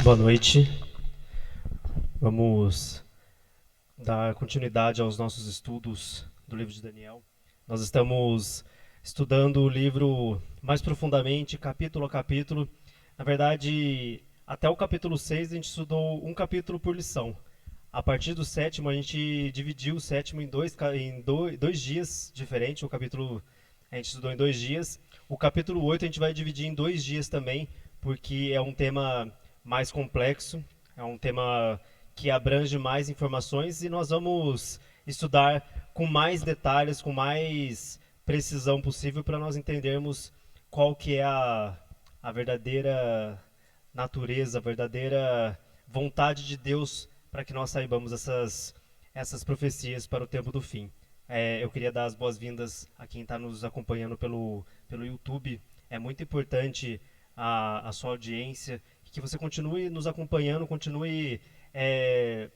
Boa noite. Vamos dar continuidade aos nossos estudos do livro de Daniel. Nós estamos estudando o livro mais profundamente, capítulo a capítulo. Na verdade, até o capítulo 6 a gente estudou um capítulo por lição. A partir do sétimo, a gente dividiu o sétimo em dois dias diferentes. O capítulo a gente estudou em 2 dias. O capítulo 8 a gente vai dividir em 2 dias também, porque é um tema mais complexo, é um tema que abrange mais informações e nós vamos estudar com mais detalhes, com mais precisão possível para nós entendermos qual que é a verdadeira natureza, a verdadeira vontade de Deus para que nós saibamos essas profecias para o tempo do fim. Eu queria dar as boas-vindas a quem está nos acompanhando pelo YouTube. É muito importante a sua audiência, que você continue nos acompanhando, continue é,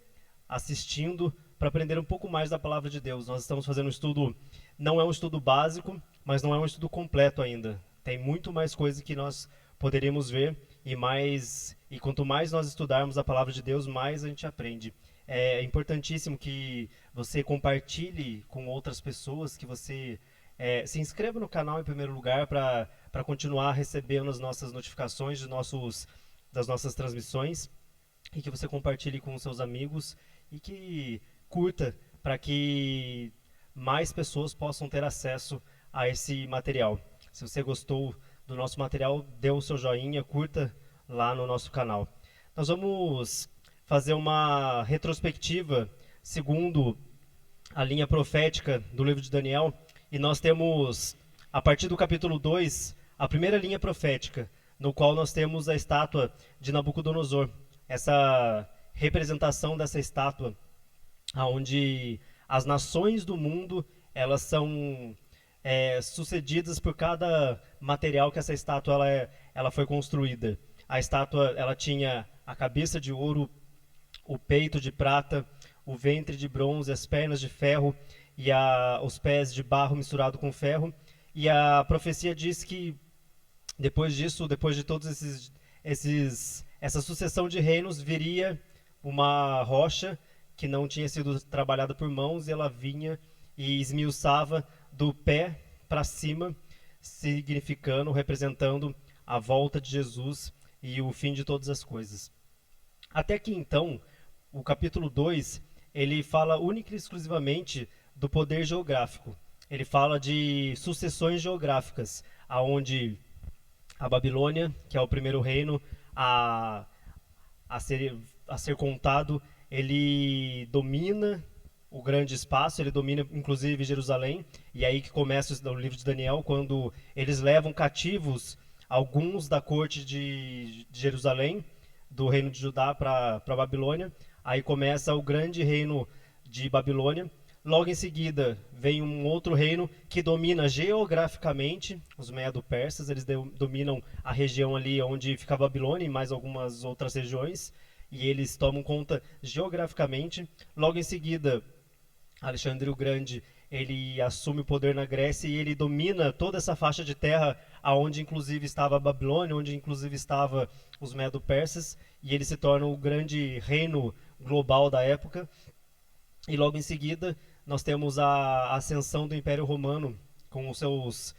assistindo para aprender um pouco mais da palavra de Deus. Nós estamos fazendo um estudo, não é um estudo básico, mas não é um estudo completo ainda. Tem muito mais coisa que nós poderíamos ver e quanto mais nós estudarmos a palavra de Deus, mais a gente aprende. É importantíssimo que você compartilhe com outras pessoas, que você se inscreva no canal em primeiro lugar para continuar recebendo as nossas notificações das nossas transmissões e que você compartilhe com seus amigos e que curta para que mais pessoas possam ter acesso a esse material. Se você gostou do nosso material, dê o seu joinha, curta lá no nosso canal. Nós vamos fazer uma retrospectiva segundo a linha profética do livro de Daniel e nós temos, a partir do capítulo 2, a primeira linha profética, no qual nós temos a estátua de Nabucodonosor. Essa representação dessa estátua, onde as nações do mundo elas são sucedidas por cada material que essa estátua ela foi construída. A estátua ela tinha a cabeça de ouro, o peito de prata, o ventre de bronze, as pernas de ferro e os pés de barro misturado com ferro. E a profecia diz que depois disso, depois de todos essa sucessão de reinos, viria uma rocha que não tinha sido trabalhada por mãos e ela vinha e esmiuçava do pé para cima, significando, representando a volta de Jesus e o fim de todas as coisas. Até que então, o capítulo 2 ele fala única e exclusivamente do poder geográfico. Ele fala de sucessões geográficas, aonde a Babilônia, que é o primeiro reino a, a ser contado, ele domina o grande espaço, ele domina inclusive Jerusalém, e é aí que começa o livro de Daniel, quando eles levam cativos alguns da corte de Jerusalém, do reino de Judá para a Babilônia. Aí começa o grande reino de Babilônia. Logo em seguida vem um outro reino que domina geograficamente, os Medo-Persas, eles dominam a região ali onde fica a Babilônia e mais algumas outras regiões, e eles tomam conta geograficamente. Logo em seguida, Alexandre o Grande, ele assume o poder na Grécia e ele domina toda essa faixa de terra aonde inclusive estava a Babilônia, onde inclusive estava os Medo-Persas, e ele se torna o grande reino global da época. E logo em seguida, nós temos a ascensão do Império Romano com os seus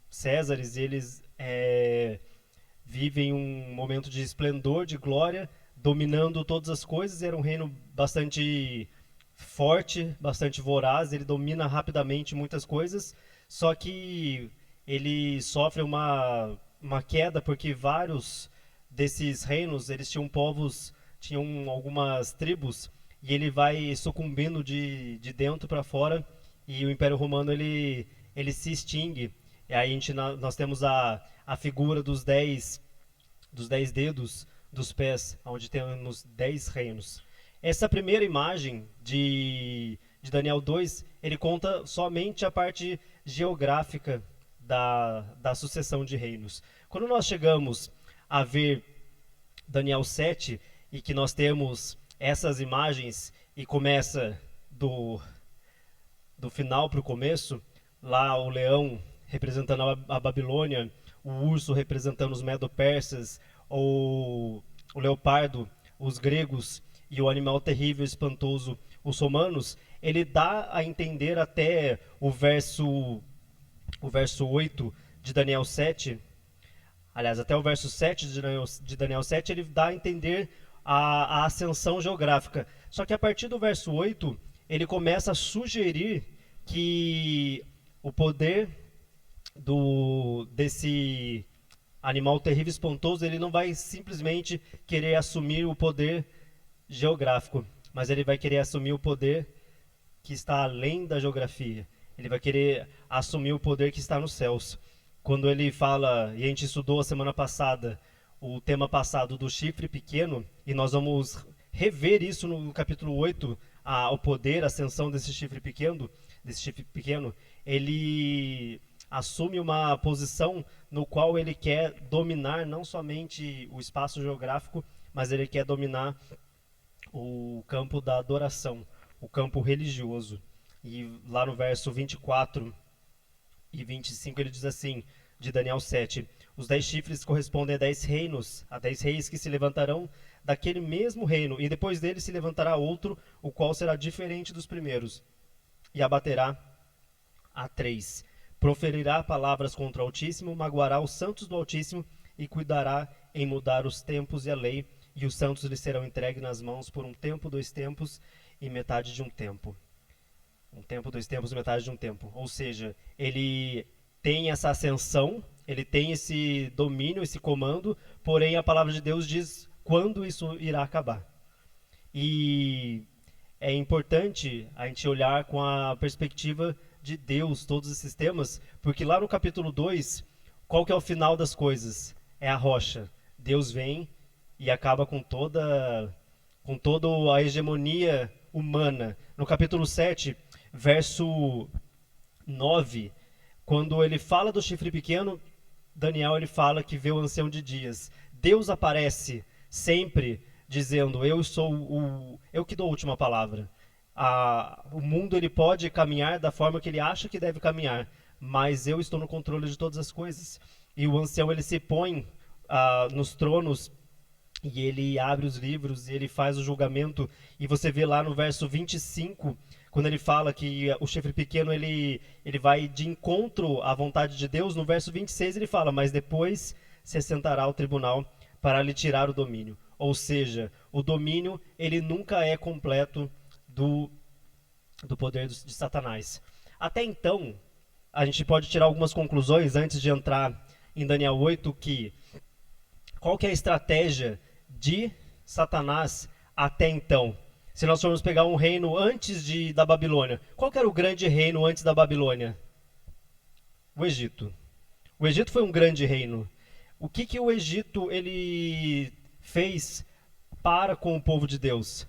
Césares, e eles vivem um momento de esplendor, de glória, dominando todas as coisas. Era um reino bastante forte, bastante voraz, ele domina rapidamente muitas coisas, só que ele sofre uma queda porque vários desses reinos, eles tinham povos, tinham algumas tribos, e ele vai sucumbindo de dentro para fora, e o Império Romano ele se extingue. E aí nós temos a figura dos dez dedos dos pés, onde temos 10 reinos. Essa primeira imagem de Daniel 2, ele conta somente a parte geográfica da sucessão de reinos. Quando nós chegamos a ver Daniel 7 e que nós temos essas imagens e começa do final para o começo, lá o leão representando a Babilônia, o urso representando os Medo-Persas, ou o leopardo, os gregos e o animal terrível e espantoso, os romanos, ele dá a entender até o verso 8 de Daniel 7. Aliás, até o verso 7 de Daniel 7, ele dá a entender a ascensão geográfica. Só que a partir do verso 8, ele começa a sugerir que o poder desse animal terrível e espantoso, ele não vai simplesmente querer assumir o poder geográfico, mas ele vai querer assumir o poder que está além da geografia. Ele vai querer assumir o poder que está nos céus. Quando ele fala, e a gente estudou a semana passada, o tema passado do chifre pequeno, e nós vamos rever isso no capítulo 8, o poder, a ascensão desse chifre pequeno, ele assume uma posição no qual ele quer dominar não somente o espaço geográfico, mas ele quer dominar o campo da adoração, o campo religioso. E lá no verso 24 e 25 ele diz assim, de Daniel 7, os 10 chifres correspondem a 10 reinos, a 10 reis que se levantarão daquele mesmo reino, e depois dele se levantará outro, o qual será diferente dos primeiros, e abaterá a 3. Proferirá palavras contra o Altíssimo, magoará os santos do Altíssimo, e cuidará em mudar os tempos e a lei, e os santos lhe serão entregues nas mãos por um tempo, 2 tempos e metade de um tempo. Um tempo, 2 tempos e metade de um tempo. Ou seja, ele tem essa ascensão, ele tem esse domínio, esse comando, porém a palavra de Deus diz quando isso irá acabar. E é importante a gente olhar com a perspectiva de Deus todos esses temas, porque lá no capítulo 2, qual que é o final das coisas? É a rocha. Deus vem e acaba com toda a hegemonia humana. No capítulo 7, verso 9, quando ele fala do chifre pequeno, Daniel ele fala que vê o ancião de dias. Deus aparece sempre dizendo, eu que dou a última palavra. O mundo ele pode caminhar da forma que ele acha que deve caminhar, mas eu estou no controle de todas as coisas. E o ancião ele se põe nos tronos e ele abre os livros e ele faz o julgamento. E você vê lá no verso 25, quando ele fala que o chifre pequeno ele vai de encontro à vontade de Deus. No verso 26 ele fala, mas depois se assentará ao tribunal para lhe tirar o domínio. Ou seja, o domínio ele nunca é completo do poder de Satanás. Até então, a gente pode tirar algumas conclusões antes de entrar em Daniel 8, que qual que é a estratégia de Satanás até então? Se nós formos pegar um reino antes da Babilônia, qual que era o grande reino antes da Babilônia? O Egito. O Egito foi um grande reino. O que o Egito ele fez para com o povo de Deus?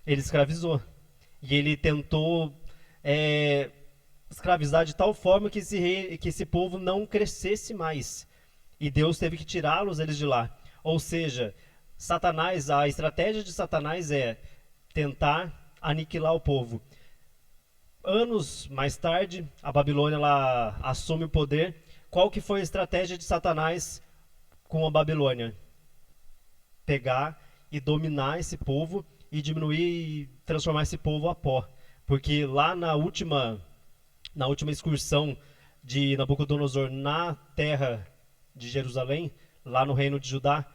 Ele escravizou. E ele tentou escravizar de tal forma que esse povo não crescesse mais. E Deus teve que tirá-los eles de lá. Ou seja, Satanás, a estratégia de Satanás é tentar aniquilar o povo. Anos mais tarde, a Babilônia ela assume o poder. Qual que foi a estratégia de Satanás com a Babilônia? Pegar e dominar esse povo e diminuir e transformar esse povo a pó. Porque lá na última excursão de Nabucodonosor na terra de Jerusalém, lá no reino de Judá,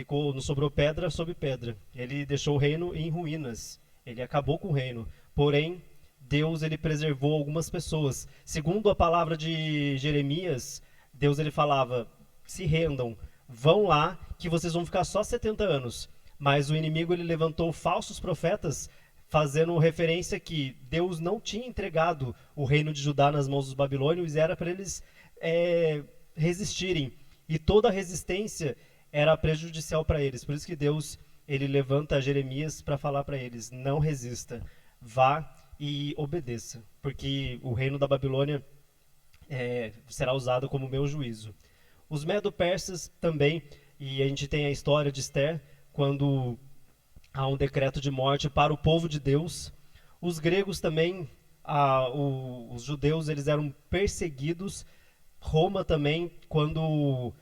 não sobrou pedra sobre pedra. Ele deixou o reino em ruínas. Ele acabou com o reino. Porém, Deus ele preservou algumas pessoas. Segundo a palavra de Jeremias, Deus ele falava, se rendam, vão lá que vocês vão ficar só 70 anos. Mas o inimigo ele levantou falsos profetas, fazendo referência que Deus não tinha entregado o reino de Judá nas mãos dos babilônios, era para eles resistirem. E toda a resistência era prejudicial para eles. Por isso que Deus ele levanta Jeremias para falar para eles, não resista, vá e obedeça, porque o reino da Babilônia será usado como meu juízo. Os medo-persas também, e a gente tem a história de Esther, quando há um decreto de morte para o povo de Deus. Os gregos também, os judeus, eles eram perseguidos. Roma também, quando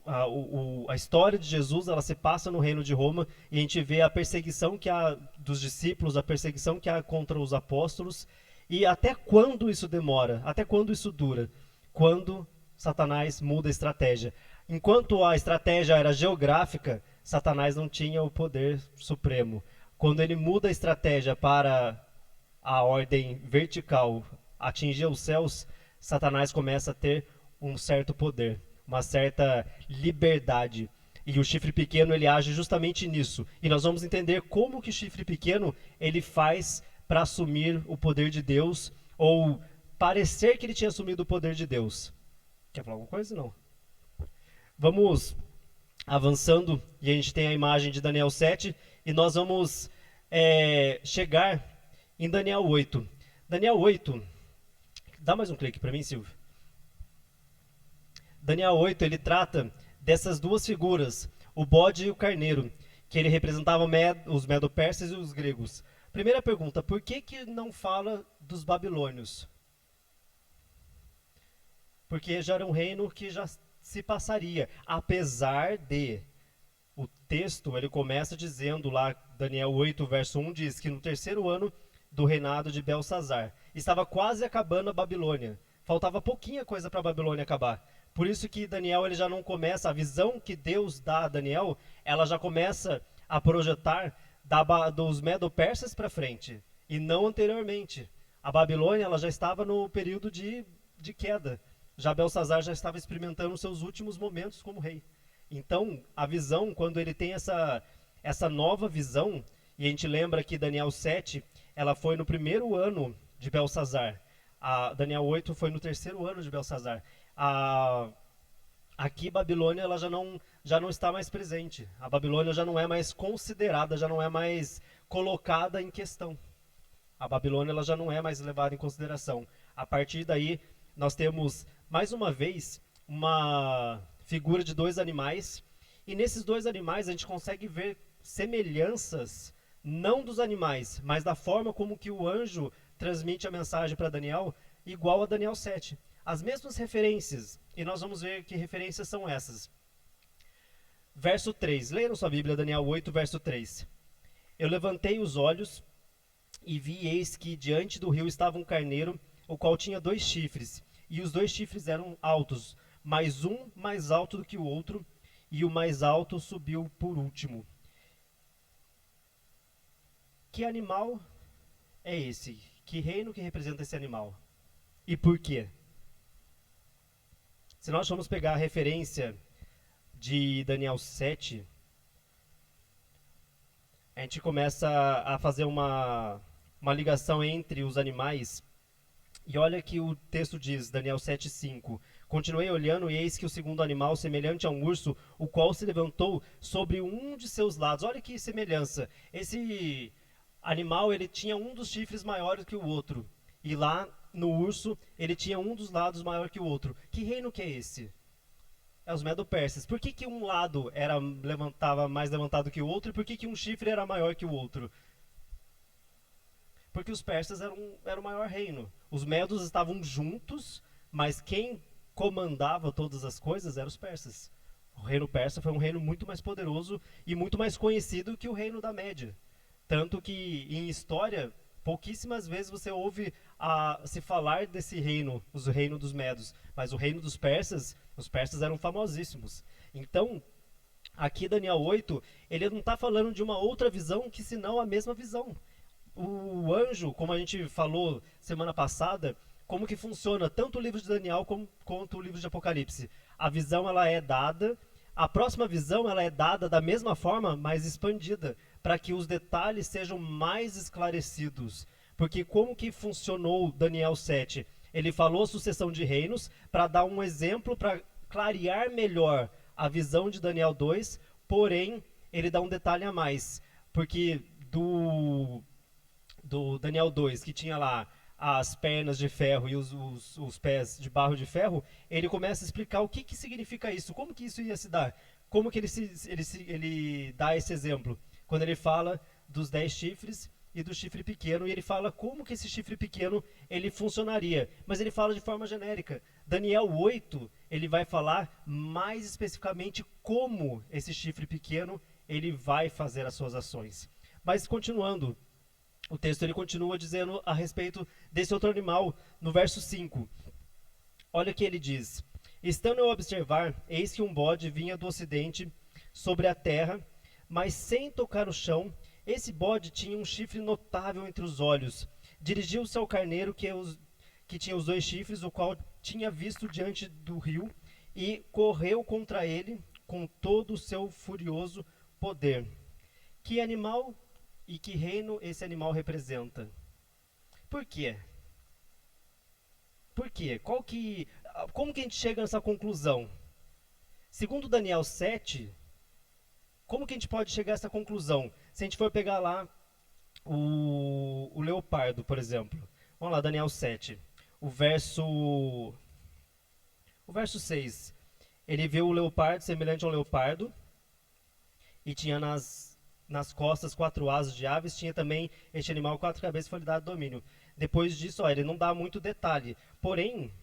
a história de Jesus, ela se passa no reino de Roma, e a gente vê a perseguição que há dos discípulos, a perseguição que há contra os apóstolos, e até quando isso demora, até quando isso dura? Quando Satanás muda a estratégia. Enquanto a estratégia era geográfica, Satanás não tinha o poder supremo. Quando ele muda a estratégia para a ordem vertical, atingir os céus, Satanás começa a ter um certo poder, uma certa liberdade. E o chifre pequeno, ele age justamente nisso. E nós vamos entender como que o chifre pequeno ele faz para assumir o poder de Deus, ou parecer que ele tinha assumido o poder de Deus. Quer falar alguma coisa? Não. Vamos avançando, e a gente tem a imagem de Daniel 7, e nós vamos chegar em Daniel 8. Daniel 8, dá mais um clique para mim, Silvio. Daniel 8, ele trata dessas duas figuras, o bode e o carneiro, que ele representava os medo-persas e os gregos. Primeira pergunta, por que não fala dos babilônios? Porque já era um reino que já se passaria, apesar de o texto, ele começa dizendo lá, Daniel 8, verso 1, diz que no terceiro ano do reinado de Belsazar, estava quase acabando a Babilônia. Faltava pouquinha coisa para a Babilônia acabar. Por isso que Daniel ele já não começa, a visão que Deus dá a Daniel, ela já começa a projetar dos medo-persas para frente, e não anteriormente. A Babilônia ela já estava no período de queda. Já Belsazar já estava experimentando seus últimos momentos como rei. Então, a visão, quando ele tem essa nova visão, e a gente lembra que Daniel 7, ela foi no primeiro ano de Belsazar. Daniel 8 foi no terceiro ano de Belsazar. Aqui Babilônia ela já não está mais presente. A Babilônia já não é mais considerada, já não é mais colocada em questão. A Babilônia ela já não é mais levada em consideração. A partir daí, nós temos, mais uma vez, uma figura de dois animais. E nesses dois animais a gente consegue ver semelhanças, não dos animais, mas da forma como que o anjo transmite a mensagem para Daniel, igual a Daniel 7. As mesmas referências, e nós vamos ver que referências são essas. Verso 3, leia na sua Bíblia, Daniel 8, verso 3. Eu levantei os olhos e vi, eis que diante do rio estava um carneiro, o qual tinha 2 chifres, e os 2 chifres eram altos, mas um mais alto do que o outro, e o mais alto subiu por último. Que animal é esse? Que reino que representa esse animal? E por quê? Se nós formos pegar a referência de Daniel 7, a gente começa a fazer uma ligação entre os animais. E olha que o texto diz, Daniel 7,5. Continuei olhando e eis que o segundo animal, semelhante a um urso, o qual se levantou sobre um de seus lados. Olha que semelhança. Esse animal, ele tinha um dos chifres maiores que o outro. E lá no urso, ele tinha um dos lados maior que o outro. Que reino que é esse? É os medo-persas. Por que um lado estava mais levantado que o outro e por que um chifre era maior que o outro? Porque os persas eram o maior reino. Os medos estavam juntos, mas quem comandava todas as coisas eram os persas. O reino persa foi um reino muito mais poderoso e muito mais conhecido que o reino da Média. Tanto que, em história, pouquíssimas vezes você ouve se falar desse reino, o reino dos medos. Mas o reino dos persas, os persas eram famosíssimos. Então, aqui Daniel 8, ele não está falando de uma outra visão que senão a mesma visão. O anjo, como a gente falou semana passada, como que funciona tanto o livro de Daniel quanto o livro de Apocalipse. A visão ela é dada, a próxima visão ela é dada da mesma forma, mas expandida, para que os detalhes sejam mais esclarecidos. Porque como que funcionou Daniel 7? Ele falou sucessão de reinos para dar um exemplo, para clarear melhor a visão de Daniel 2, porém, ele dá um detalhe a mais. Porque do Daniel 2, que tinha lá as pernas de ferro e os pés de barro de ferro, ele começa a explicar o que significa isso, como que isso ia se dar, como que ele dá esse exemplo. Quando ele fala dos 10 chifres e do chifre pequeno, e ele fala como que esse chifre pequeno ele funcionaria, mas ele fala de forma genérica. Daniel 8, ele vai falar mais especificamente como esse chifre pequeno ele vai fazer as suas ações. Mas continuando, o texto ele continua dizendo a respeito desse outro animal no verso 5. Olha o que ele diz: estando eu a observar, eis que um bode vinha do ocidente sobre a terra, mas sem tocar o chão. Esse bode tinha um chifre notável entre os olhos. Dirigiu-se ao carneiro que tinha os dois chifres, o qual tinha visto diante do rio, e correu contra ele com todo o seu furioso poder. Que animal e que reino esse animal representa? Por quê? Por quê? Como que a gente chega nessa conclusão? Segundo Daniel 7, como que a gente pode chegar a essa conclusão? Se a gente for pegar lá o leopardo, por exemplo. Vamos lá, Daniel 7. O verso 6. Ele viu o leopardo semelhante a um leopardo e tinha nas costas 4 asas de aves, tinha também este animal 4 cabeças, foi lhe dado domínio. Depois disso, ele não dá muito detalhe. Porém,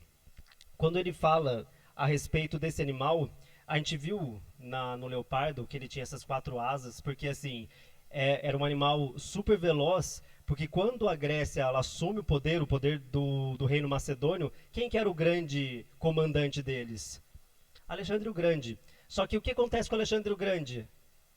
quando ele fala a respeito desse animal, a gente viu no leopardo que ele tinha essas 4 asas, porque assim, era um animal super veloz, porque quando a Grécia ela assume o poder do reino macedônio, quem que era o grande comandante deles? Alexandre o Grande. Só que o que acontece com Alexandre o Grande?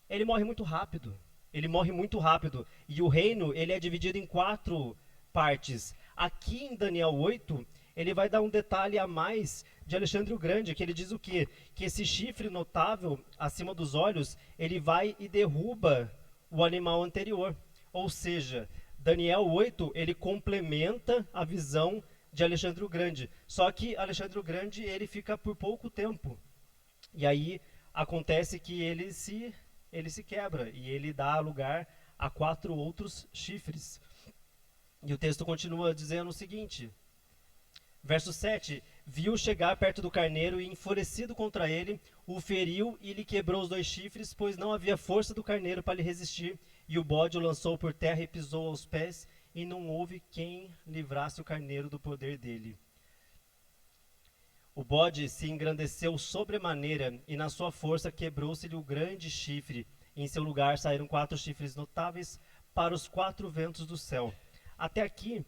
Ele morre muito rápido. Ele morre muito rápido. E o reino ele é dividido em 4 partes. Aqui em Daniel 8, ele vai dar um detalhe a mais de Alexandre o Grande, que ele diz o quê? Que esse chifre notável acima dos olhos, ele vai e derruba o animal anterior. Ou seja, Daniel 8, ele complementa a visão de Alexandre o Grande. Só que Alexandre o Grande, ele fica por pouco tempo. E aí acontece que ele se quebra e ele dá lugar a 4 outros chifres. E o texto continua dizendo o seguinte: verso 7: viu chegar perto do carneiro e, enfurecido contra ele, o feriu e lhe quebrou os 2 chifres, pois não havia força do carneiro para lhe resistir. E o bode o lançou por terra e pisou aos pés, e não houve quem livrasse o carneiro do poder dele. O bode se engrandeceu sobremaneira, e na sua força quebrou-se-lhe o grande chifre. E em seu lugar saíram 4 chifres notáveis para os 4 ventos do céu. Até aqui,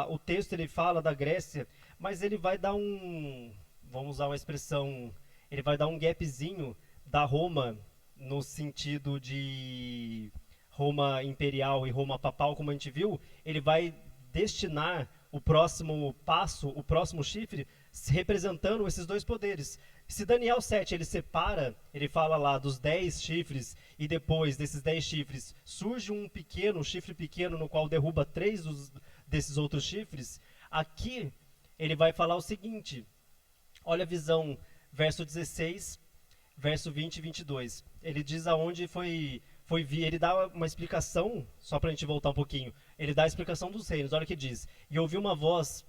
o texto ele fala da Grécia, mas ele vai dar vamos usar uma expressão, ele vai dar um gapzinho da Roma, no sentido de Roma imperial e Roma papal, como a gente viu. Ele vai destinar o próximo passo, o próximo chifre, representando esses 2 poderes. Se Daniel 7 ele separa, ele fala lá dos 10 chifres, e depois desses 10 chifres surge um chifre pequeno, no qual derruba 3 desses outros chifres. Aqui ele vai falar o seguinte: olha a visão, verso 16, verso 20 e 22. Ele diz aonde ele dá uma explicação, só para a gente voltar um pouquinho, ele dá a explicação dos reinos. Olha o que diz: e ouvi uma voz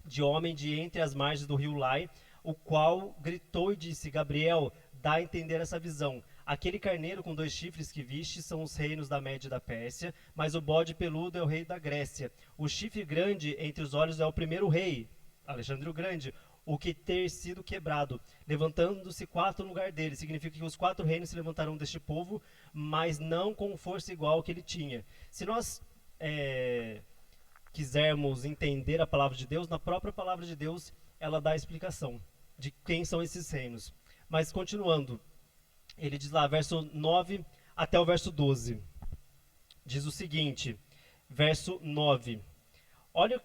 de homem de entre as margens do rio Lai, o qual gritou e disse: Gabriel, dá a entender essa visão. Aquele carneiro com 2 chifres que viste são os reinos da Média e da Pérsia, mas o bode peludo é o rei da Grécia. O chifre grande entre os olhos é o primeiro rei, Alexandre o Grande, o que ter sido quebrado, levantando-se 4 no lugar dele. Significa que os 4 reinos se levantarão deste povo, mas não com força igual ao que ele tinha. Se nós quisermos entender a palavra de Deus, na própria palavra de Deus, ela dá a explicação de quem são esses reinos. Mas continuando, ele diz lá, verso 9 até o verso 12. Diz o seguinte, verso 9. Olha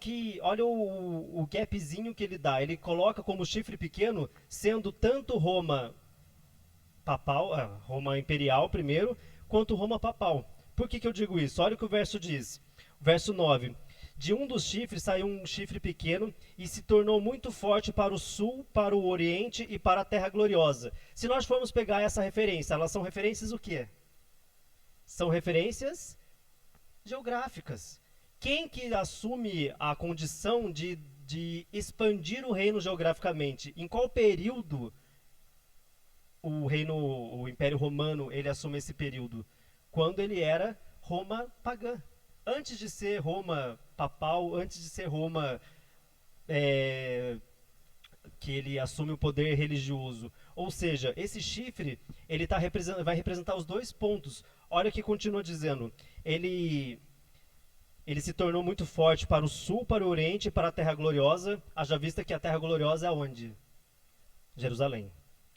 o gapzinho que ele dá. Ele coloca como chifre pequeno, sendo tanto Roma papal, Roma imperial primeiro, quanto Roma papal. Por que eu digo isso? Olha o que o verso diz. Verso 9. De um dos chifres saiu um chifre pequeno e se tornou muito forte para o sul, para o oriente e para a terra gloriosa. Se nós formos pegar essa referência, elas são referências o quê? São referências geográficas. Quem que assume a condição de expandir o reino geograficamente? Em qual período o Império Romano ele assume esse período? Quando ele era Roma pagã. Antes de ser Roma papal, antes de ser Roma que ele assume o poder religioso. Ou seja, esse chifre ele vai representar os dois pontos. Olha o que continua dizendo. Ele se tornou muito forte para o sul, para o oriente e para a Terra Gloriosa. Haja vista que a Terra Gloriosa é onde? Jerusalém.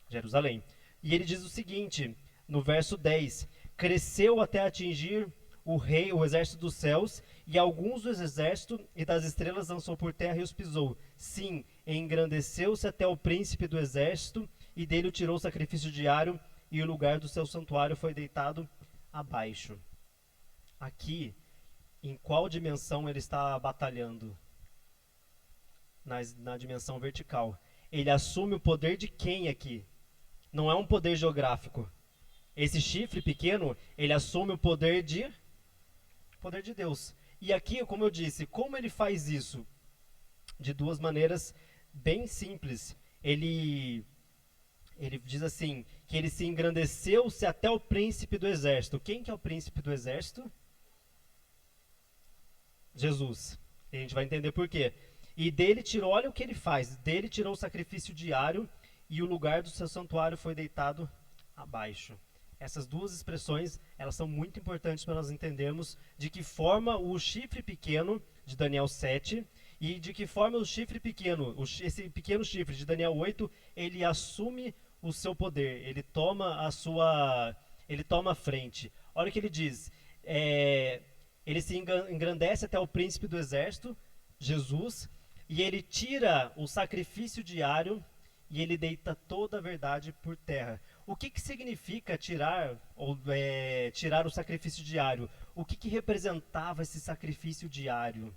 Jerusalém. E ele diz o seguinte, no verso 10: cresceu até atingir o rei, o exército dos céus, e alguns dos exércitos e das estrelas lançou por terra e os pisou. Sim, engrandeceu-se até o príncipe do exército, e dele o tirou o sacrifício diário, e o lugar do seu santuário foi deitado abaixo. Aqui, em qual dimensão ele está batalhando? Na dimensão vertical. Ele assume o poder de quem aqui? Não é um poder geográfico. Esse chifre pequeno, ele assume o poder de Deus. E aqui, como eu disse, como ele faz isso? De duas maneiras bem simples. Ele diz assim, que ele se engrandeceu-se até o príncipe do exército. Quem que é o príncipe do exército? Jesus. E a gente vai entender por quê. E dele tirou, olha o que ele faz, dele tirou o sacrifício diário e o lugar do seu santuário foi deitado abaixo. Essas duas expressões, elas são muito importantes para nós entendermos de que forma o chifre pequeno de Daniel 7 e de que forma o chifre pequeno, esse pequeno chifre de Daniel 8, ele assume o seu poder, ele toma a frente. Olha o que ele diz, ele se engrandece até o príncipe do exército, Jesus, e ele tira o sacrifício diário e ele deita toda a verdade por terra. O que significa tirar o sacrifício diário? O que representava esse sacrifício diário?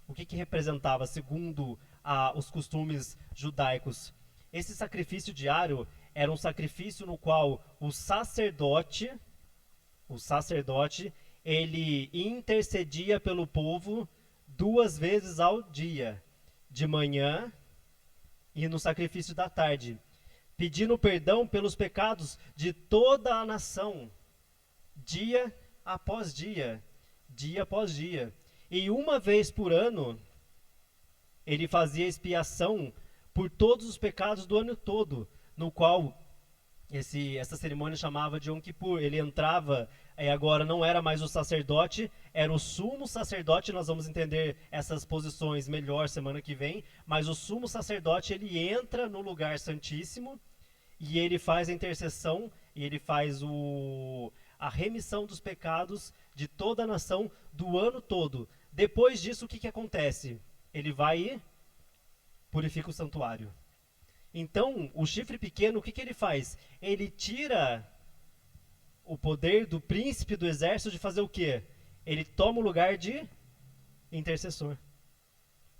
O que representava, segundo os costumes judaicos? Esse sacrifício diário era um sacrifício no qual o sacerdote, ele intercedia pelo povo 2 vezes ao dia, de manhã e no sacrifício da tarde, pedindo perdão pelos pecados de toda a nação, dia após dia, dia após dia. E uma vez por ano, ele fazia expiação por todos os pecados do ano todo, no qual essa cerimônia chamava de Yom Kippur. Ele entrava, agora não era mais o sacerdote, era o sumo sacerdote. Nós vamos entender essas posições melhor semana que vem, mas o sumo sacerdote, ele entra no lugar santíssimo e ele faz a intercessão e ele faz a remissão dos pecados de toda a nação do ano todo. Depois disso, o que acontece? Ele vai e purifica o santuário. Então, o chifre pequeno, o que ele faz? Ele tira o poder do príncipe do exército de fazer o quê? Ele toma o lugar de intercessor.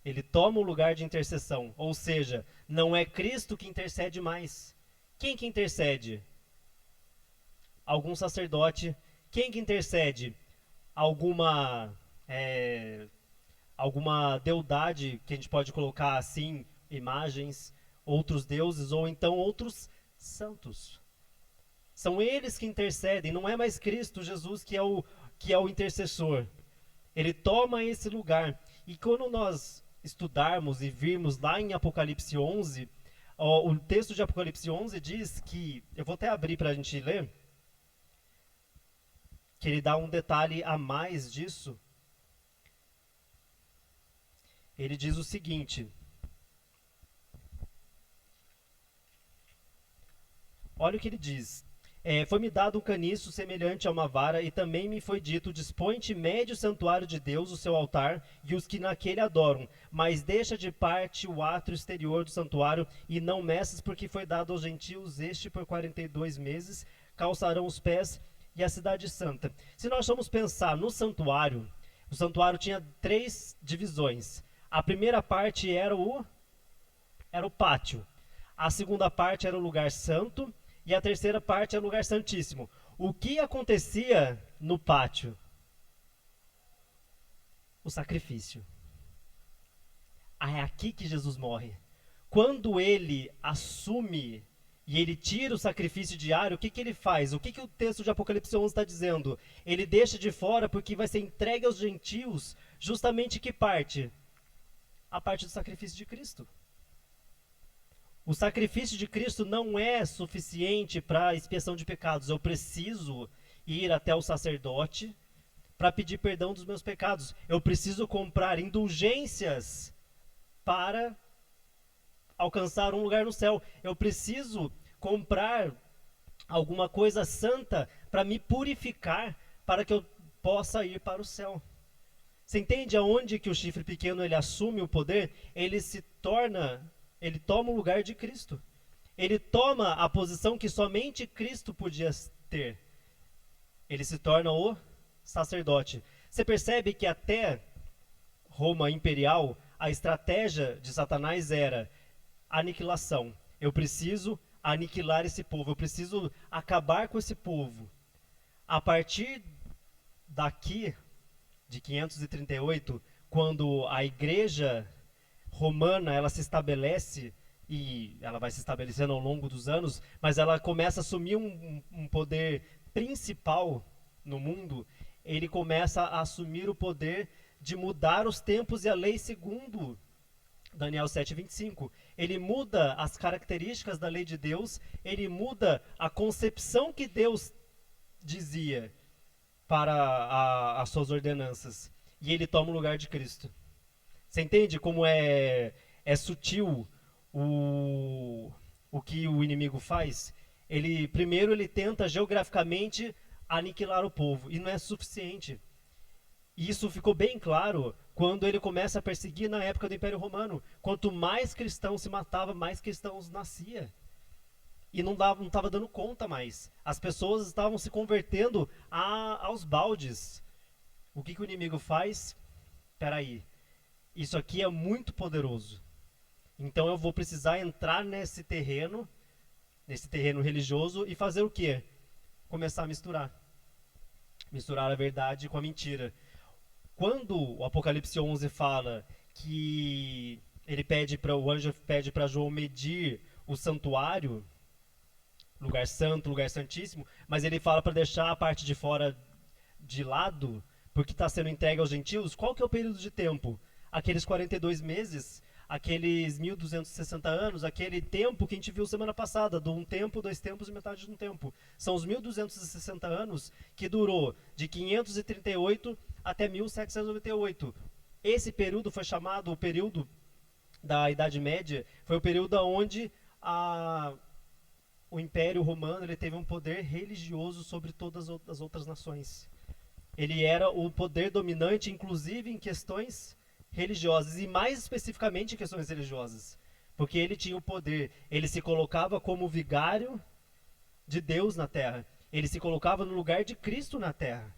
Ele toma o lugar de intercessão. Ou seja, não é Cristo que intercede mais. Quem que intercede? Algum sacerdote. Quem que intercede? Alguma deidade, que a gente pode colocar assim, imagens, outros deuses, ou então outros santos. São eles que intercedem, não é mais Cristo Jesus que é o intercessor. Ele toma esse lugar. E quando nós estudarmos e virmos lá em Apocalipse 11, o texto de Apocalipse 11 diz que, eu vou até abrir para a gente ler, que ele dá um detalhe a mais disso. Ele diz o seguinte: olha o que ele diz. Foi-me dado um caniço semelhante a uma vara, e também me foi dito: dispõe-te, mede o santuário de Deus, o seu altar, e os que naquele adoram, mas deixa de parte o átrio exterior do santuário, e não meças, porque foi dado aos gentios este por 42 meses, calçarão os pés, e a cidade santa. Se nós formos pensar no santuário, o santuário tinha 3 divisões. A primeira parte era o pátio. A segunda parte era o lugar santo. E a terceira parte era o lugar santíssimo. O que acontecia no pátio? O sacrifício. É aqui que Jesus morre. Quando ele assume e ele tira o sacrifício diário, o que ele faz? O que o texto de Apocalipse 11 está dizendo? Ele deixa de fora porque vai ser entregue aos gentios justamente que parte? A parte do sacrifício de Cristo. O sacrifício de Cristo não é suficiente para a expiação de pecados. Eu preciso ir até o sacerdote para pedir perdão dos meus pecados. Eu preciso comprar indulgências para alcançar um lugar no céu. Eu preciso comprar alguma coisa santa para me purificar, para que eu possa ir para o céu. Você entende aonde que o chifre pequeno ele assume o poder? Ele toma o lugar de Cristo. Ele toma a posição que somente Cristo podia ter. Ele se torna o sacerdote. Você percebe que até Roma imperial, a estratégia de Satanás era aniquilação. Eu preciso aniquilar esse povo, eu preciso acabar com esse povo. A partir daqui, de 538, quando a igreja romana ela se estabelece, e ela vai se estabelecendo ao longo dos anos, mas ela começa a assumir um poder principal no mundo, ele começa a assumir o poder de mudar os tempos e a lei segundo Daniel 7:25. Ele muda as características da lei de Deus, ele muda a concepção que Deus dizia para as suas ordenanças. E ele toma o lugar de Cristo. Você entende como é sutil o que o inimigo faz? Primeiro ele tenta geograficamente aniquilar o povo, e não é suficiente. E isso ficou bem claro quando ele começa a perseguir na época do Império Romano. Quanto mais cristãos se matava, mais cristãos nascia. E não estava dando conta mais. As pessoas estavam se convertendo aos baldes. O que o inimigo faz? Peraí, isso aqui é muito poderoso. Então eu vou precisar entrar nesse terreno religioso e fazer o quê? Começar a misturar. Misturar a verdade com a mentira. Quando o Apocalipse 11 fala que o anjo pede para João medir o santuário, lugar santo, lugar santíssimo, mas ele fala para deixar a parte de fora de lado, porque está sendo entregue aos gentios, qual que é o período de tempo? Aqueles 42 meses, aqueles 1260 anos, aquele tempo que a gente viu semana passada, de um tempo, 2 tempos e metade de um tempo. São os 1260 anos que durou de 538 até 1798. Esse período foi chamado o período da Idade Média, foi o período onde o Império Romano ele teve um poder religioso sobre todas as outras nações. Ele era o poder dominante, inclusive em questões religiosas, e mais especificamente em questões religiosas, porque ele tinha o poder, ele se colocava como vigário de Deus na terra, ele se colocava no lugar de Cristo na terra,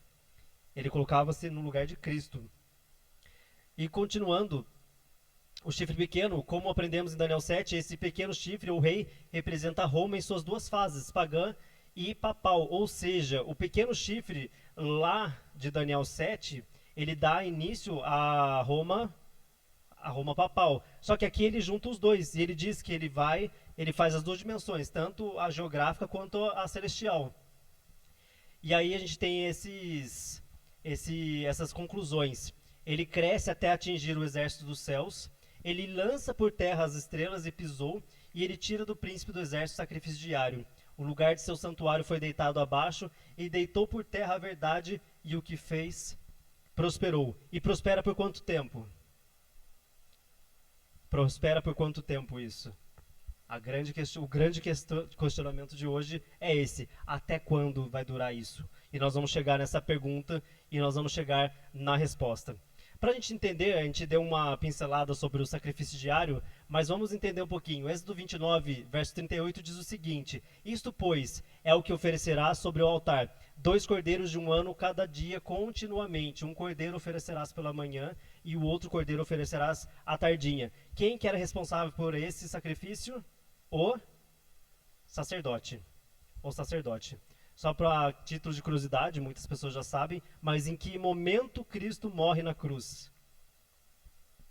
ele colocava-se no lugar de Cristo. E continuando, o chifre pequeno, como aprendemos em Daniel 7, esse pequeno chifre, o rei, representa Roma em suas duas fases, pagã e papal, ou seja, o pequeno chifre lá de Daniel 7, ele dá início a Roma papal. Só que aqui ele junta os dois, e ele diz que ele faz as duas dimensões, tanto a geográfica quanto a celestial. E aí a gente tem essas conclusões. Ele cresce até atingir o exército dos céus, ele lança por terra as estrelas e pisou, e ele tira do príncipe do exército o sacrifício diário. O lugar de seu santuário foi deitado abaixo, e deitou por terra a verdade, e o que fez prosperou. E prospera por quanto tempo? Prospera por quanto tempo isso? O grande questionamento de hoje é esse. Até quando vai durar isso? E nós vamos chegar nessa pergunta e nós vamos chegar na resposta. Para a gente entender, a gente deu uma pincelada sobre o sacrifício diário, mas vamos entender um pouquinho. Êxodo 29, verso 38 diz o seguinte: isto, pois, é o que oferecerás sobre o altar: 2 cordeiros de 1 ano cada dia continuamente. Um cordeiro oferecerás pela manhã e o outro cordeiro oferecerás à tardinha. Quem que era responsável por esse sacrifício? O sacerdote. O sacerdote. Só para título de curiosidade, muitas pessoas já sabem, mas em que momento Cristo morre na cruz?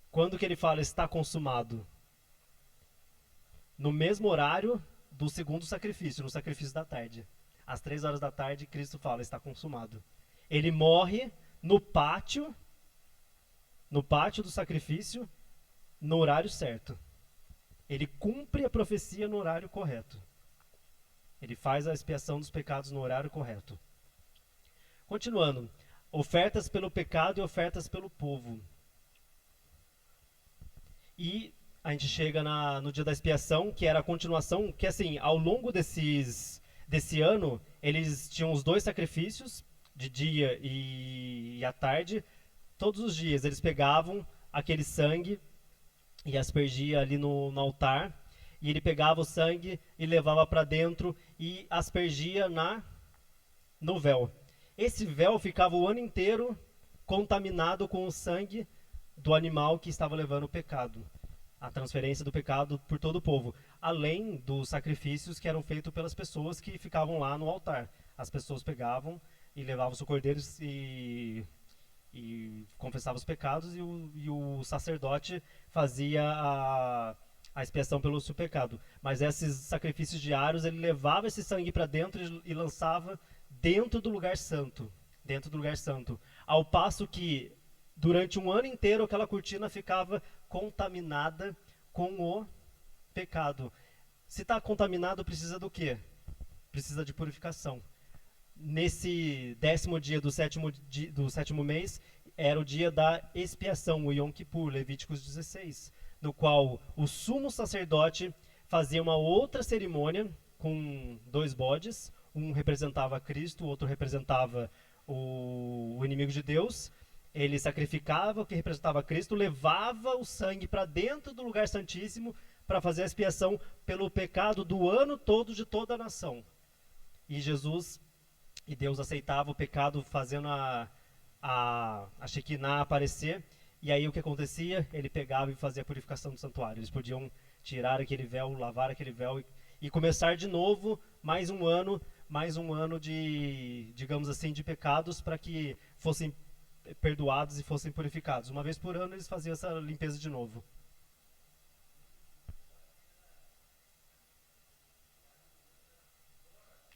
Quando que ele fala está consumado? No mesmo horário do segundo sacrifício, no sacrifício da tarde. Às 3 horas da tarde, Cristo fala está consumado. Ele morre no pátio do sacrifício, no horário certo. Ele cumpre a profecia no horário correto. Ele faz a expiação dos pecados no horário correto. Continuando, ofertas pelo pecado e ofertas pelo povo. E a gente chega no dia da expiação, que era a continuação, que assim, ao longo desse ano, eles tinham os dois sacrifícios, de dia e à tarde. Todos os dias eles pegavam aquele sangue e aspergia ali no altar, e ele pegava o sangue e levava para dentro e aspergia no véu. Esse véu ficava o ano inteiro contaminado com o sangue do animal que estava levando o pecado, a transferência do pecado por todo o povo, além dos sacrifícios que eram feitos pelas pessoas que ficavam lá no altar. As pessoas pegavam e levavam os cordeiros e confessava os pecados, e o sacerdote fazia a expiação pelo seu pecado. Mas esses sacrifícios diários, ele levava esse sangue para dentro e lançava dentro do lugar santo. Dentro do lugar santo. Ao passo que, durante um ano inteiro, aquela cortina ficava contaminada com o pecado. Se está contaminado, precisa do quê? Precisa de purificação. Nesse 10º dia do sétimo mês, era o dia da expiação, o Yom Kippur, Levíticos 16, no qual o sumo sacerdote fazia uma outra cerimônia com 2 bodes, um representava Cristo, o outro representava o inimigo de Deus. Ele sacrificava o que representava Cristo, levava o sangue para dentro do lugar santíssimo para fazer a expiação pelo pecado do ano todo de toda a nação. E Deus aceitava o pecado fazendo a Shekinah aparecer. E aí o que acontecia? Ele pegava e fazia a purificação do santuário. Eles podiam tirar aquele véu, lavar aquele véu e começar de novo mais um ano de, digamos assim, de pecados, para que fossem perdoados e fossem purificados. Uma vez por ano eles faziam essa limpeza de novo.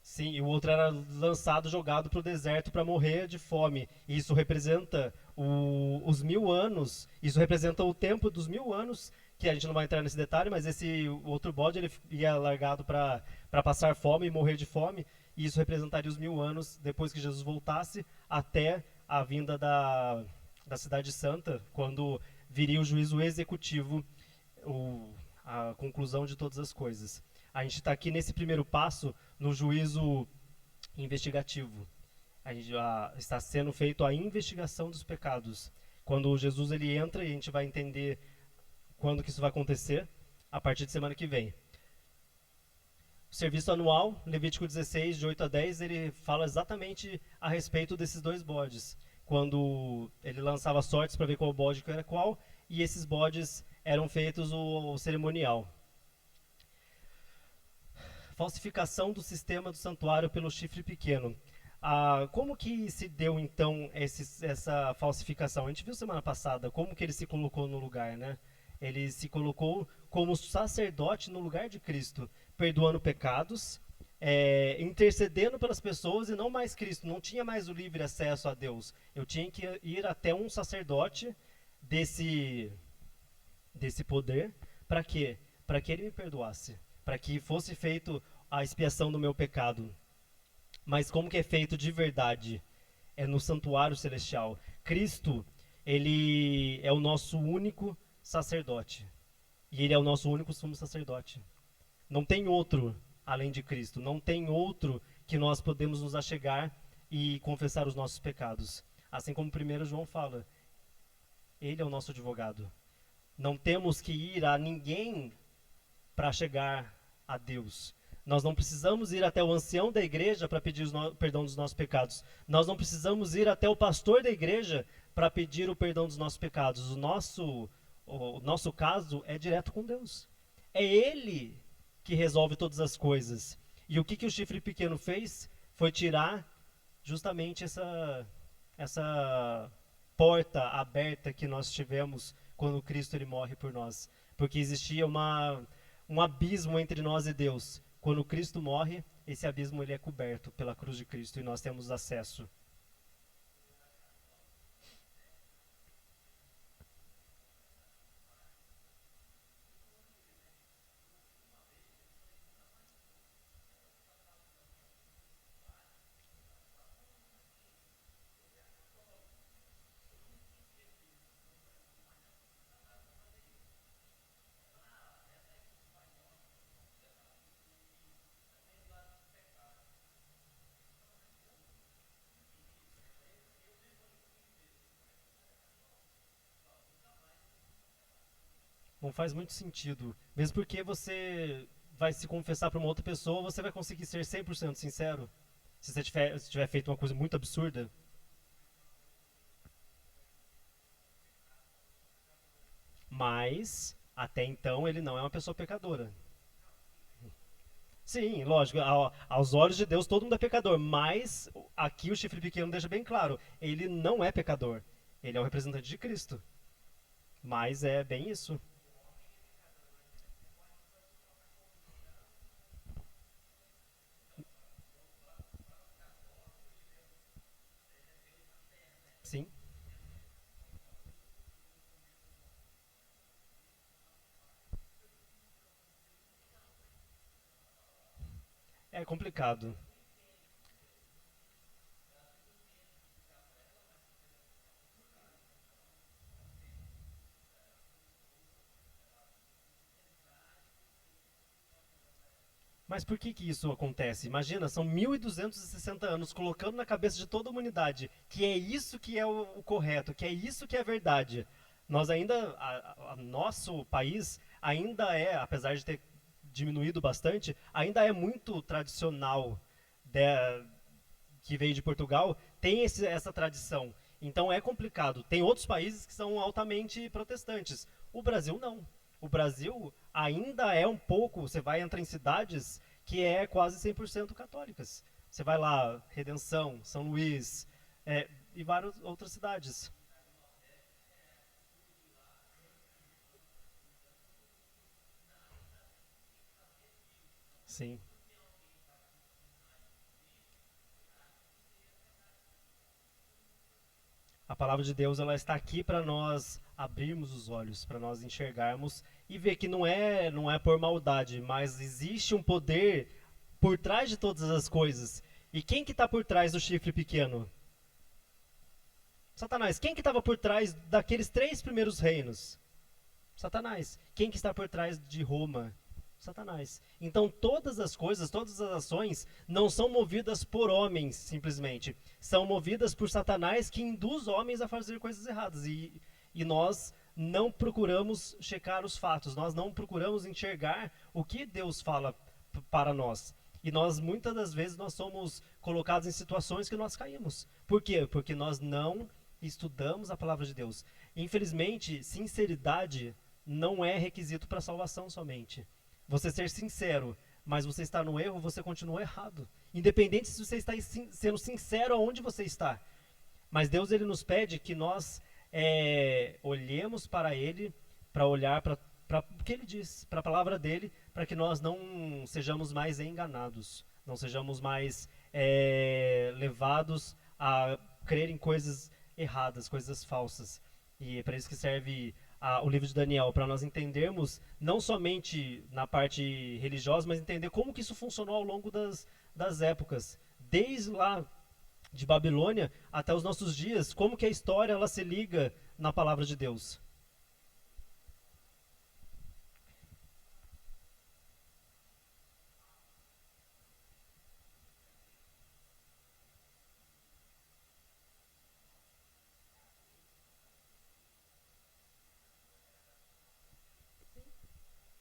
Sim, e o outro era lançado, jogado para o deserto para morrer de fome. E isso representa os 1000 anos, isso representa o tempo dos 1000 anos, que a gente não vai entrar nesse detalhe, mas esse outro bode ele ia largado para passar fome e morrer de fome. E isso representaria os 1000 anos depois que Jesus voltasse, até a vinda da Cidade Santa, quando viria o juízo executivo, a conclusão de todas as coisas. A gente está aqui nesse primeiro passo, no juízo investigativo. Está sendo feita a investigação dos pecados. Quando Jesus ele entra, e a gente vai entender quando que isso vai acontecer, a partir de semana que vem. O serviço anual, Levítico 16, de 8 a 10, ele fala exatamente a respeito desses 2 bodes. Quando ele lançava sortes para ver qual bode que era qual, e esses bodes eram feitos o cerimonial. Falsificação do sistema do santuário pelo chifre pequeno. Como que se deu então essa falsificação? A gente viu semana passada como que ele se colocou no lugar, né? Ele se colocou como sacerdote no lugar de Cristo, perdoando pecados, intercedendo pelas pessoas, e não mais Cristo. Não tinha mais o livre acesso a Deus. Eu tinha que ir até um sacerdote desse poder. Para quê? Para que ele me perdoasse, para que fosse feito a expiação do meu pecado. Mas como que é feito de verdade? É no santuário celestial. Cristo, ele é o nosso único sacerdote. E ele é o nosso único sumo sacerdote. Não tem outro além de Cristo. Não tem outro que nós podemos nos achegar e confessar os nossos pecados. Assim como 1 João fala, ele é o nosso advogado. Não temos que ir a ninguém para chegar a Deus. Nós não precisamos ir até o ancião da igreja para pedir perdão dos nossos pecados. Nós não precisamos ir até o pastor da igreja para pedir o perdão dos nossos pecados. O nosso caso é direto com Deus. É Ele que resolve todas as coisas. E o que o chifre pequeno fez? Foi tirar justamente essa porta aberta que nós tivemos quando Cristo ele morre por nós. Porque existia um abismo entre nós e Deus. Quando Cristo morre, esse abismo ele é coberto pela cruz de Cristo e nós temos acesso. Não faz muito sentido. Mesmo porque você vai se confessar para uma outra pessoa, você vai conseguir ser 100% sincero? Se você tiver feito uma coisa muito absurda? Mas, até então, ele não é uma pessoa pecadora. Sim, lógico, aos olhos de Deus todo mundo é pecador, mas aqui o chifre pequeno deixa bem claro, ele não é pecador, ele é o representante de Cristo, mas é bem isso, sim, é complicado. Mas por que que isso acontece? Imagina, são 1260 anos colocando na cabeça de toda a humanidade que é isso que é o correto, que é isso que é a verdade. Nós ainda, nosso país ainda é, apesar de ter diminuído bastante, ainda é muito tradicional de- que veio de Portugal, tem essa tradição. Então é complicado. Tem outros países que são altamente protestantes. O Brasil não. O Brasil ainda é um pouco. Você vai entrar em cidades que é quase 100% católicas. Você vai lá, Redenção, São Luís e várias outras cidades. Sim. A palavra de Deus ela está aqui para nós abrirmos os olhos, para nós enxergarmos e ver que não é por maldade, mas existe um poder por trás de todas as coisas. E quem que está por trás do chifre pequeno? Satanás. Quem que estava por trás daqueles três primeiros reinos? Satanás. Quem que está por trás de Roma? Satanás. Então todas as coisas, todas as ações não são movidas por homens simplesmente, são movidas por Satanás que induz homens a fazer coisas erradas e nós não procuramos checar os fatos, nós não procuramos enxergar o que Deus fala para nós. E nós muitas das vezes nós somos colocados em situações que nós caímos. Por quê? Porque nós não estudamos a palavra de Deus. Infelizmente, sinceridade não é requisito para salvação somente. Você ser sincero, mas você está no erro, você continua errado. Independente se você está sendo sincero aonde você está. Mas Deus ele nos pede que nós olhemos para Ele, para olhar para o que Ele diz, para a palavra dele, para que nós não sejamos mais enganados, não sejamos mais levados a crer em coisas erradas, coisas falsas. E é para isso que serve o livro de Daniel, para nós entendermos não somente na parte religiosa, mas entender como que isso funcionou ao longo das épocas. Desde lá de Babilônia até os nossos dias, como que a história ela se liga na palavra de Deus.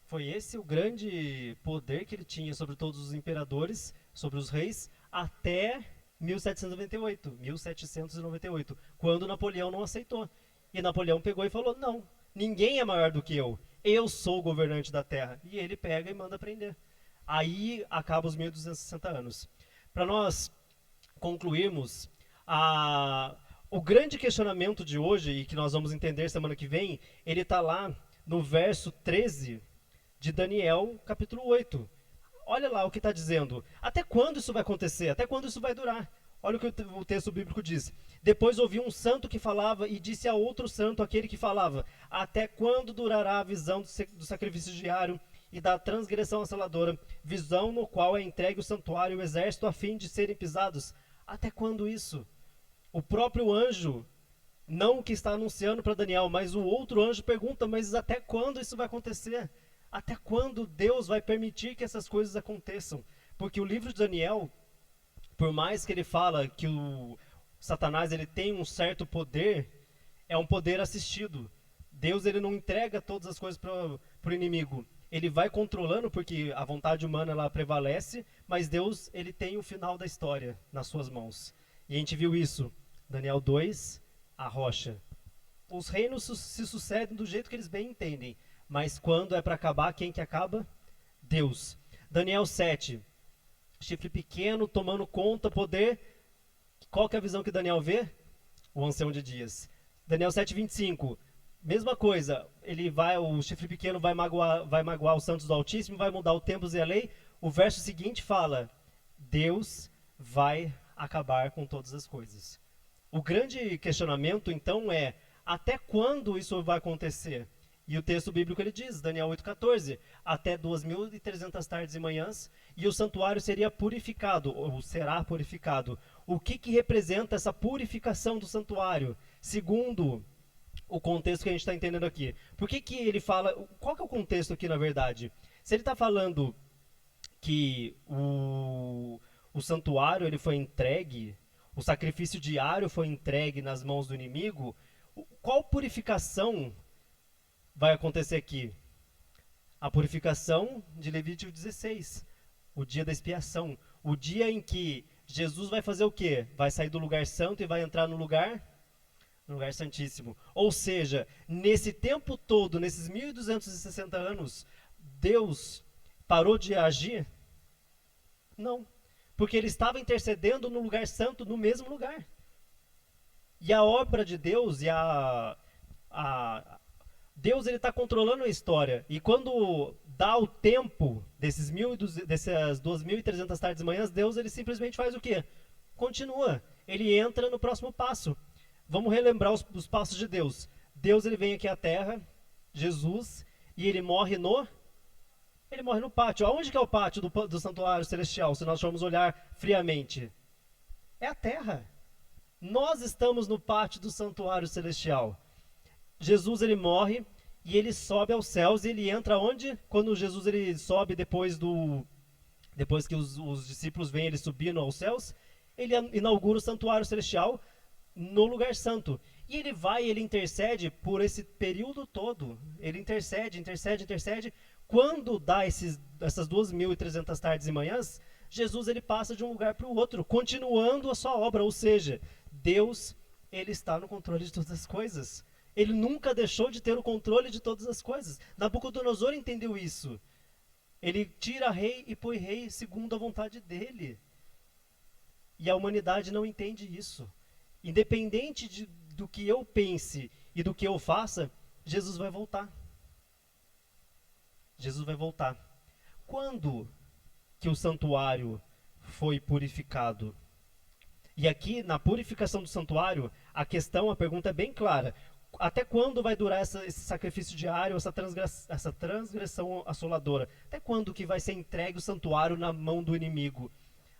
Foi esse o grande poder que ele tinha sobre todos os imperadores, sobre os reis, até 1798, quando Napoleão não aceitou. E Napoleão pegou e falou: não, ninguém é maior do que eu sou o governante da Terra. E ele pega e manda prender. Aí acaba os 1260 anos. Para nós concluirmos, o grande questionamento de hoje, e que nós vamos entender semana que vem, ele está lá no verso 13 de Daniel, capítulo 8. Olha lá o que está dizendo. Até quando isso vai acontecer? Até quando isso vai durar? Olha o que o texto bíblico diz. Depois ouvi um santo que falava e disse a outro santo, aquele que falava: até quando durará a visão do sacrifício diário e da transgressão assaladora, visão no qual é entregue o santuário e o exército a fim de serem pisados? Até quando isso? O próprio anjo, não o que está anunciando para Daniel, mas o outro anjo pergunta: mas até quando isso vai acontecer? Até quando Deus vai permitir que essas coisas aconteçam? Porque o livro de Daniel, por mais que ele fala que o Satanás ele tem um certo poder, é um poder assistido. Deus ele não entrega todas as coisas para o inimigo. Ele vai controlando porque a vontade humana ela prevalece, mas Deus ele tem o final da história nas suas mãos. E a gente viu isso. Daniel 2, a rocha. Os reinos se sucedem do jeito que eles bem entendem, mas quando é para acabar, quem que acaba? Deus. Daniel 7, chifre pequeno tomando conta, poder. Qual que é a visão que Daniel vê? O ancião de dias. Daniel 7:25, mesma coisa. O chifre pequeno vai magoar os santos do Altíssimo, vai mudar o tempos e a lei. O verso seguinte fala: Deus vai acabar com todas as coisas. O grande questionamento então é: até quando isso vai acontecer? E o texto bíblico ele diz, Daniel 8,14, até 2.300 tardes e manhãs, e o santuário seria purificado, ou será purificado. O que representa essa purificação do santuário? Segundo o contexto que a gente está entendendo aqui. Por que ele fala... Qual que é o contexto aqui, na verdade? Se ele está falando que o santuário ele foi entregue, o sacrifício diário foi entregue nas mãos do inimigo, qual purificação vai acontecer aqui? A purificação de Levítico 16, o dia da expiação, o dia em que Jesus vai fazer o quê? Vai sair do lugar santo e vai entrar no lugar santíssimo. Ou seja, nesse tempo todo, nesses 1260 anos, Deus parou de agir? Não, porque ele estava intercedendo no lugar santo, no mesmo lugar. E a obra de Deus e Deus ele está controlando a história. E quando dá o tempo dessas 2.300 tardes e manhãs, Deus ele simplesmente faz o quê? Continua. Ele entra no próximo passo. Vamos relembrar os passos de Deus. Deus ele vem aqui à Terra, Jesus, e ele morre no pátio. Aonde que é o pátio do santuário celestial, se nós formos olhar friamente? É a Terra. Nós estamos no pátio do santuário celestial. Jesus ele morre e ele sobe aos céus e ele entra onde? Quando Jesus ele sobe depois que os discípulos veem ele subindo aos céus, ele inaugura o santuário celestial no lugar santo. E ele intercede por esse período todo. Ele intercede. Quando dá essas 2.300 tardes e manhãs, Jesus ele passa de um lugar para o outro, continuando a sua obra. Ou seja, Deus ele está no controle de todas as coisas. Ele nunca deixou de ter o controle de todas as coisas. Nabucodonosor entendeu isso. Ele tira rei e põe rei segundo a vontade dele. E a humanidade não entende isso. Independente do que eu pense e do que eu faça, Jesus vai voltar. Jesus vai voltar. Quando que o santuário foi purificado? E aqui, na purificação do santuário, a pergunta é bem clara. Até quando vai durar esse sacrifício diário, essa transgressão assoladora? Até quando que vai ser entregue o santuário na mão do inimigo?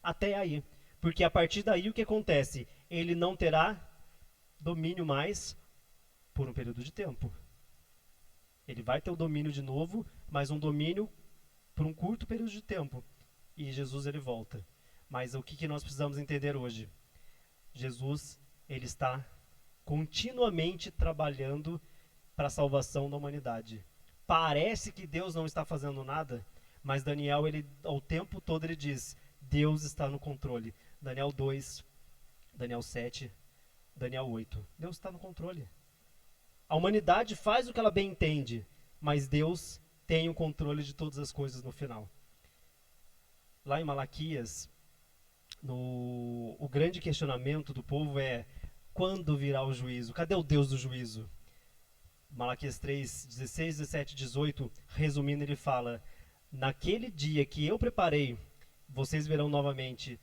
Até aí. Porque a partir daí o que acontece? Ele não terá domínio mais por um período de tempo. Ele vai ter o domínio de novo, mas um domínio por um curto período de tempo. E Jesus ele volta. Mas o que nós precisamos entender hoje? Jesus ele está continuamente trabalhando para a salvação da humanidade. Parece que Deus não está fazendo nada, mas Daniel, ao tempo todo ele diz, Deus está no controle. Daniel 2, Daniel 7, Daniel 8. Deus está no controle. A humanidade faz o que ela bem entende, mas Deus tem o controle de todas as coisas no final. Lá em Malaquias, o grande questionamento do povo é: quando virá o juízo? Cadê o Deus do juízo? Malaquias 3, 16, 17, 18, resumindo, ele fala: naquele dia que eu preparei, vocês verão novamente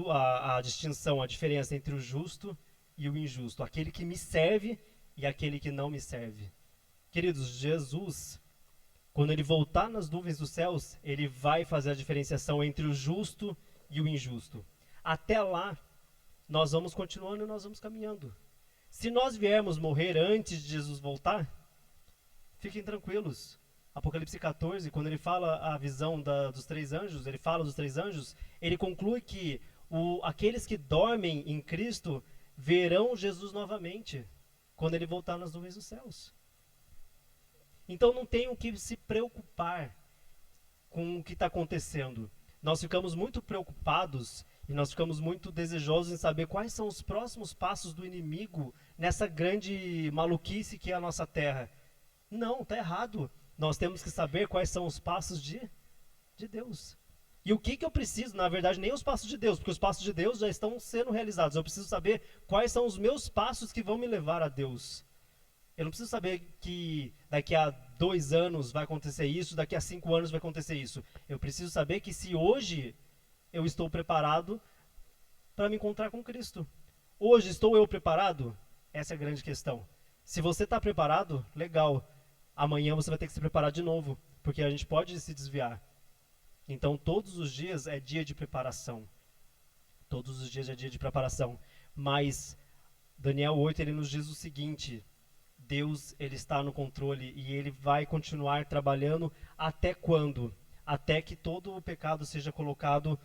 a distinção, a diferença entre o justo e o injusto, aquele que me serve e aquele que não me serve. Queridos, Jesus, quando ele voltar nas nuvens dos céus, ele vai fazer a diferenciação entre o justo e o injusto. Até lá, nós vamos continuando e nós vamos caminhando. Se nós viermos morrer antes de Jesus voltar, fiquem tranquilos. Apocalipse 14, quando ele fala a visão dos três anjos, ele fala dos três anjos, ele conclui que aqueles que dormem em Cristo verão Jesus novamente, quando ele voltar nas nuvens dos céus. Então não tem o que se preocupar com o que está acontecendo. Nós ficamos muito preocupados e nós ficamos muito desejosos em saber quais são os próximos passos do inimigo nessa grande maluquice que é a nossa terra. Não, está errado. Nós temos que saber quais são os passos de Deus. E o que eu preciso, na verdade, nem os passos de Deus, porque os passos de Deus já estão sendo realizados. Eu preciso saber quais são os meus passos que vão me levar a Deus. Eu não preciso saber que daqui a 2 anos vai acontecer isso, daqui a 5 anos vai acontecer isso. Eu preciso saber que se hoje eu estou preparado para me encontrar com Cristo. Hoje estou eu preparado? Essa é a grande questão. Se você está preparado, legal. Amanhã você vai ter que se preparar de novo, porque a gente pode se desviar. Então todos os dias é dia de preparação. Todos os dias é dia de preparação. Mas Daniel 8 ele nos diz o seguinte: Deus ele está no controle e ele vai continuar trabalhando até quando? Até que todo o pecado seja colocado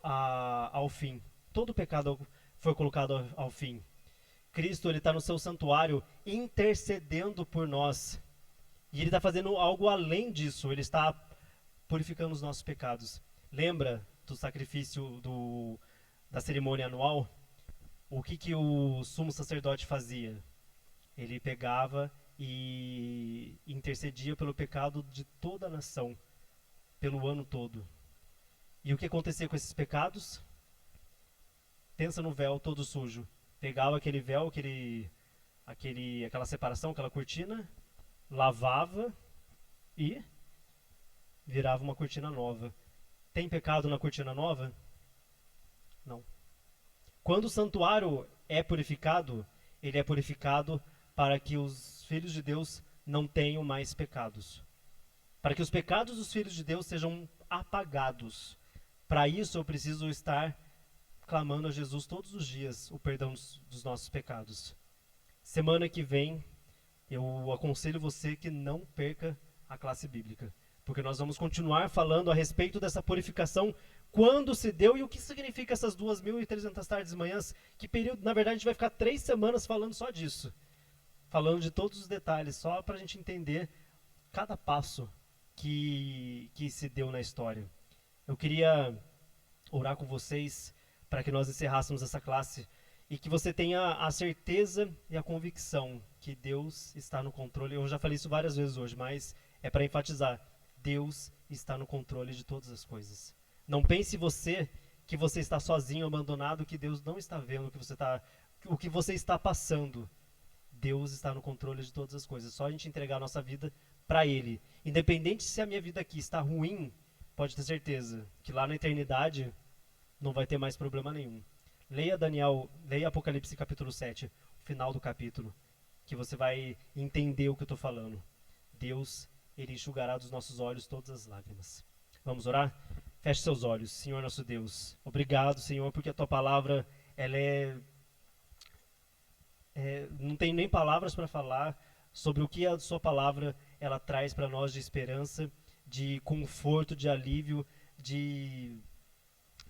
ao fim. Todo o pecado foi colocado ao fim. Cristo ele está no seu santuário intercedendo por nós. E ele está fazendo algo além disso. Ele está purificando os nossos pecados. Lembra do sacrifício da cerimônia anual? O que o sumo sacerdote fazia? Ele pegava e intercedia pelo pecado de toda a nação, pelo ano todo. E o que acontecia com esses pecados? Pensa no véu todo sujo. Pegava aquele véu, aquela separação, aquela cortina, lavava e virava uma cortina nova. Tem pecado na cortina nova? Não. Quando o santuário é purificado, ele é purificado para que os filhos de Deus não tenham mais pecados. Para que os pecados dos filhos de Deus sejam apagados. Para isso eu preciso estar clamando a Jesus todos os dias o perdão dos nossos pecados. Semana que vem eu aconselho você que não perca a classe bíblica, porque nós vamos continuar falando a respeito dessa purificação, quando se deu e o que significa essas 2.300 tardes e manhãs, que período, na verdade a gente vai ficar 3 semanas falando só disso, falando de todos os detalhes, só para a gente entender cada passo que se deu na história. Eu queria orar com vocês para que nós encerrássemos essa classe e que você tenha a certeza e a convicção que Deus está no controle. Eu já falei isso várias vezes hoje, mas é para enfatizar: Deus está no controle de todas as coisas. Não pense você que você está sozinho, abandonado, que Deus não está vendo o que você está passando. Deus está no controle de todas as coisas. Só a gente entregar a nossa vida para Ele. Independente se a minha vida aqui está ruim, pode ter certeza que lá na eternidade não vai ter mais problema nenhum. Leia Apocalipse capítulo 7, o final do capítulo, que você vai entender o que eu estou falando. Deus, Ele enxugará dos nossos olhos todas as lágrimas. Vamos orar? Feche seus olhos. Senhor nosso Deus, obrigado, Senhor, porque a Tua palavra, ela não tem nem palavras para falar sobre o que a Sua palavra ela traz para nós de esperança, de conforto, de alívio, de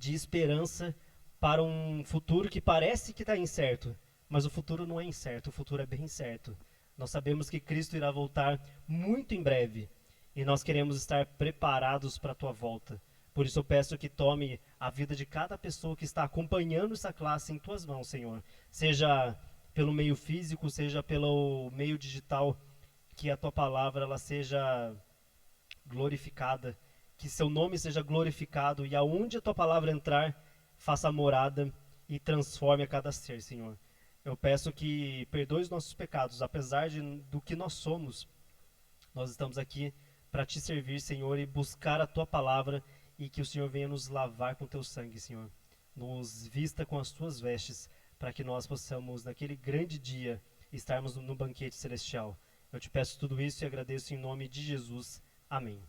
esperança para um futuro que parece que está incerto, mas o futuro não é incerto, o futuro é bem certo. Nós sabemos que Cristo irá voltar muito em breve e nós queremos estar preparados para a Tua volta. Por isso eu peço que tome a vida de cada pessoa que está acompanhando essa classe em Tuas mãos, Senhor. Seja pelo meio físico, seja pelo meio digital, que a Tua palavra ela seja glorificada, que Seu nome seja glorificado e aonde a Tua palavra entrar, faça morada e transforme a cada ser, Senhor. Eu peço que perdoe os nossos pecados, apesar do que nós somos. Nós estamos aqui para Te servir, Senhor, e buscar a Tua palavra e que o Senhor venha nos lavar com Teu sangue, Senhor. Nos vista com as Tuas vestes, para que nós possamos, naquele grande dia, estarmos no banquete celestial. Eu Te peço tudo isso e agradeço em nome de Jesus. Amém.